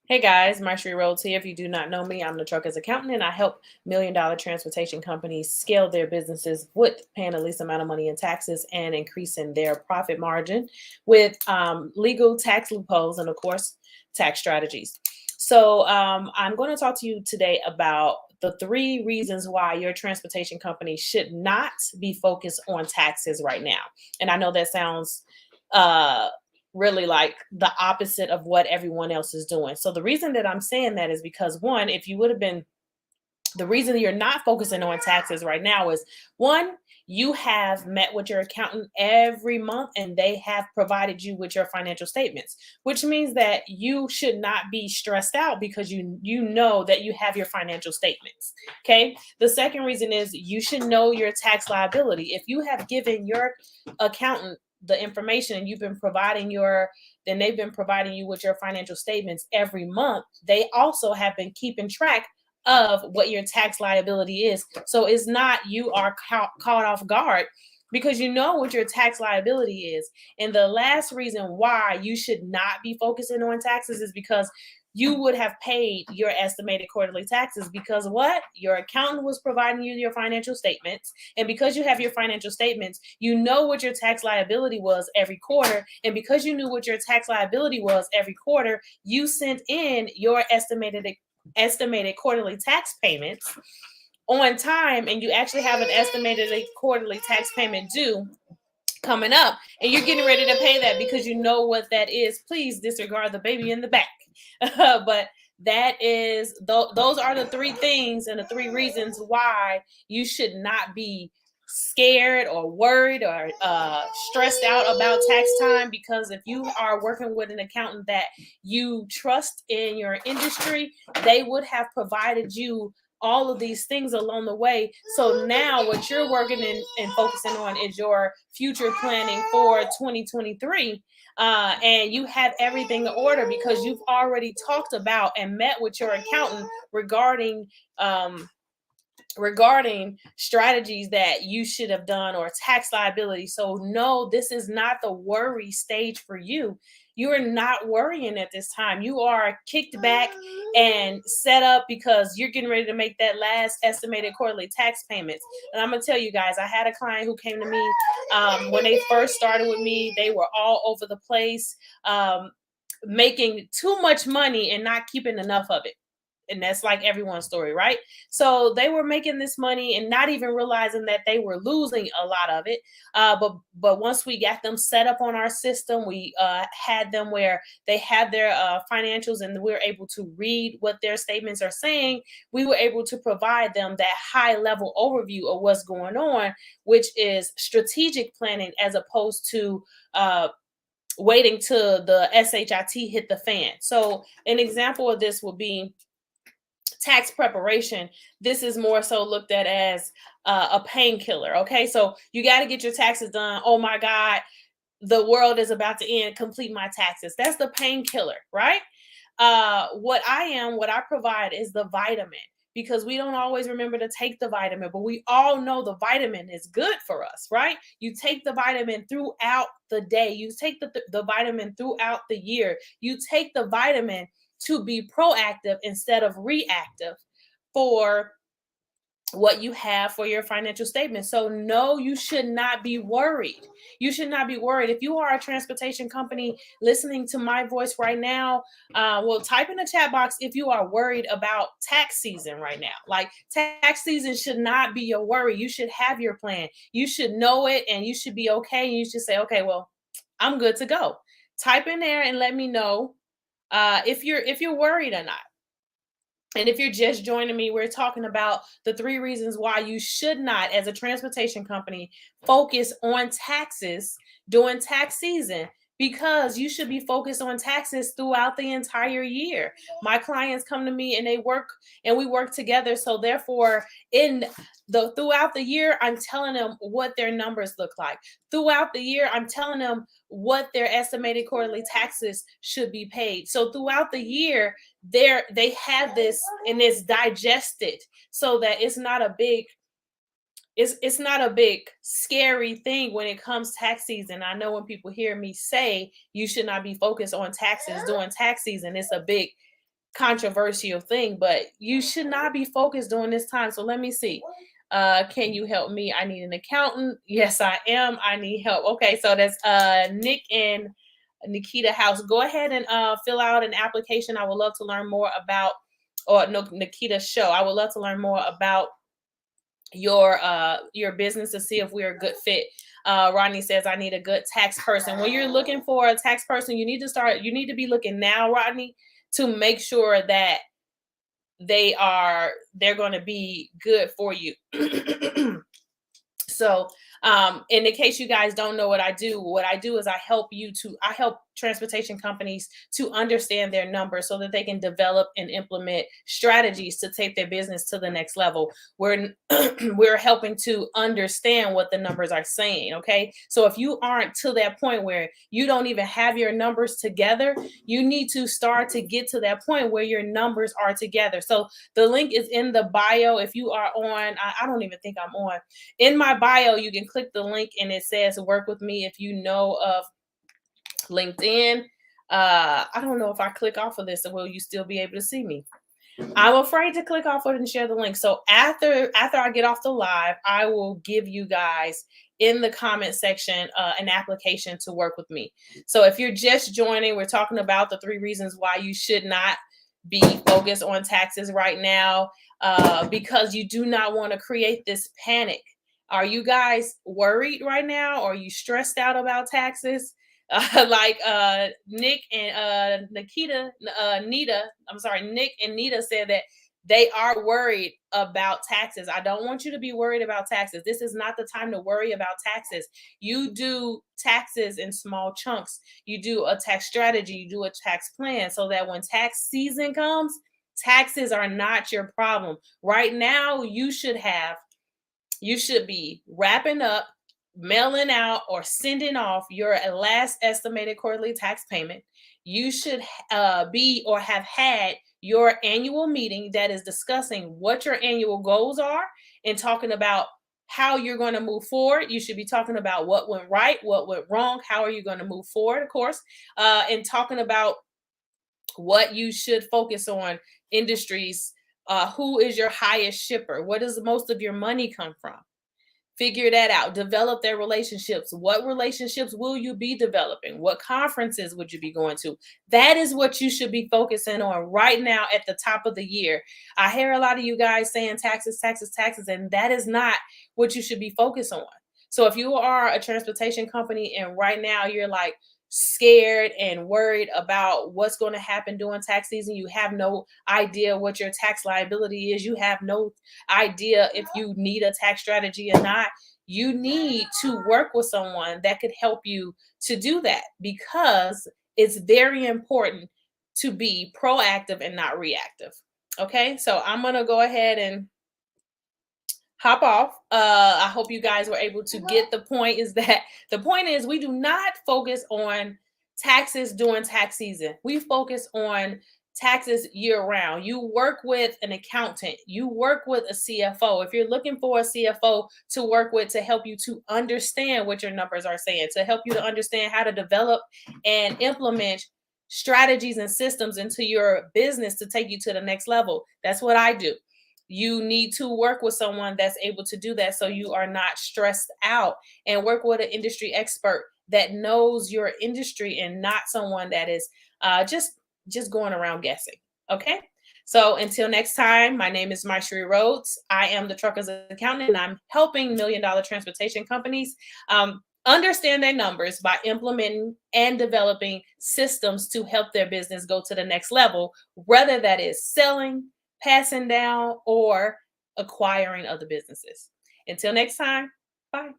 Hey guys, Marsha Rhodes here. If you do not know me, I'm the Truckers Accountant, and I help million-dollar transportation companies scale their businesses with paying the least amount of money in taxes and increasing their profit margin with legal tax loopholes and, of course, tax strategies. So I'm going to talk to you today about the three reasons why your transportation company should not be focused on taxes right now. And I know that sounds uh, really like the opposite of what everyone else is doing. So the reason that I'm saying that is because one, if you would have been the reason you're not focusing on taxes right now is one, you have met with your accountant every month and they have provided you with your financial statements, which means that you should not be stressed out because you know that you have your financial statements. Okay? The second reason is you should know your tax liability. If you have given your accountant the information and you've been providing your then they've been providing you with your financial statements every month. They also have been keeping track of what your tax liability is. So it's not you are caught off guard because you know what your tax liability is. And the last reason why you should not be focusing on taxes is because you would have paid your estimated quarterly taxes because what? Your accountant was providing you your financial statements. And because you have your financial statements, you know what your tax liability was every quarter. And because you knew what your tax liability was every quarter, you sent in your estimated quarterly tax payments on time, and you actually have an estimated quarterly tax payment due coming up, and you're getting ready to pay that because you know what that is. Please disregard the baby in the back. But that is those are the three things and the three reasons why you should not be scared or worried or stressed out about tax time, because if you are working with an accountant that you trust in your industry, they would have provided you all of these things along the way. So now what you're working in and focusing on is your future planning for 2023. And you have everything in order because you've already talked about and met with your accountant um, regarding strategies that you should have done or tax liability. So no, this is not the worry stage for you. You are not worrying at this time. You are kicked back and set up because you're getting ready to make that last estimated quarterly tax payments. And I'm gonna tell you guys, I had a client who came to me when they first started with me. They were all over the place, making too much money and not keeping enough of it, and that's like everyone's story, right? So they were making this money and not even realizing that they were losing a lot of it. But once we got them set up on our system, we had them where they had their financials, and we were able to read what their statements are saying. We were able to provide them that high level overview of what's going on, which is strategic planning as opposed to waiting till the SHIT hit the fan. So an example of this would be tax preparation. This is more so looked at as a painkiller. Okay, so you got to get your taxes done. Oh my God, the world is about to end. Complete my taxes. That's the painkiller, right? What I provide is the vitamin, because we don't always remember to take the vitamin, but we all know the vitamin is good for us, right? You take the vitamin throughout the day, you take the vitamin throughout the year, you take the vitamin to be proactive instead of reactive for what you have for your financial statement. So no, you should not be worried. You should not be worried. If you are a transportation company listening to my voice right now, well, type in the chat box if you are worried about tax season right now. Like, tax season should not be your worry. You should have your plan. You should know it, and you should be okay. And you should say, okay, well, I'm good to go. Type in there and let me know if you're worried or not. And if you're just joining me, we're talking about the three reasons why you should not, as a transportation company, focus on taxes during tax season, because you should be focused on taxes throughout the entire year. My clients come to me and we work together. So therefore, in the throughout the year, I'm telling them what their numbers look like. Throughout the year, I'm telling them what their estimated quarterly taxes should be paid. So throughout the year, they have this and it's digested, so that it's not a big scary thing when it comes tax season. I know when people hear me say you should not be focused on taxes during tax season, it's a big controversial thing, but you should not be focused during this time. So let me see. Can you help me? I need an accountant. Yes, I am. I need help. Okay, so that's Nick and Nikita House. Go ahead and fill out an application. I would love to learn more about, or no, Nikita Show. I would love to learn more about your business to see if we're a good fit. Rodney says I need a good tax person. When you're looking for a tax person, you need to be looking now, Rodney, to make sure that they're going to be good for you. So, in the case you guys don't know what I do is I help transportation companies to understand their numbers so that they can develop and implement strategies to take their business to the next level. We're helping to understand what the numbers are saying. Okay. So if you aren't to that point where you don't even have your numbers together, you need to start to get to that point where your numbers are together. So the link is in the bio. If you are on, I don't even think I'm on. In my bio, you can click the link and it says work with me. If you know of LinkedIn, I don't know if I click off of this, will you still be able to see me? I'm afraid to click off of it and share the link. So after I get off the live, I will give you guys in the comment section an application to work with me. So if you're just joining, we're talking about the 3 reasons why you should not be focused on taxes right now, because you do not want to create this panic. Are you guys worried right now? Or are you stressed out about taxes? Like Nick and Nick and Nita said that they are worried about taxes. I don't want you to be worried about taxes. This is not the time to worry about taxes. You do taxes in small chunks. You do a tax strategy, you do a tax plan so that when tax season comes, taxes are not your problem. Right now, you should be wrapping up, mailing out, or sending off your last estimated quarterly tax payment. You should be or have had your annual meeting that is discussing what your annual goals are and talking about how you're going to move forward. You should be talking about what went right, what went wrong, how are you going to move forward, of course, and talking about what you should focus on, industries, who is your highest shipper, what does most of your money come from. Figure that out. Develop their relationships. What relationships will you be developing? What conferences would you be going to? That is what you should be focusing on right now at the top of the year. I hear a lot of you guys saying taxes, taxes, taxes, and that is not what you should be focused on. So if you are a transportation company and right now you're like scared and worried about what's going to happen during tax season, you have no idea what your tax liability is, you have no idea if you need a tax strategy or not, you need to work with someone that could help you to do that, because it's very important to be proactive and not reactive. Okay, so I'm going to go ahead and hop off. I hope you guys were able to get the point. The point is we do not focus on taxes during tax season. We focus on taxes year round. You work with an accountant, you work with a CFO. If you're looking for a CFO to work with to help you to understand what your numbers are saying, to help you to understand how to develop and implement strategies and systems into your business to take you to the next level, that's what I do. You need to work with someone that's able to do that so you are not stressed out, and work with an industry expert that knows your industry and not someone that is just going around guessing. Okay, so until next time, my name is Marshery Rhodes. I am the Truckers Accountant, and I'm helping $1 million transportation companies understand their numbers by implementing and developing systems to help their business go to the next level, whether that is selling, passing down, or acquiring other businesses. Until next time, bye.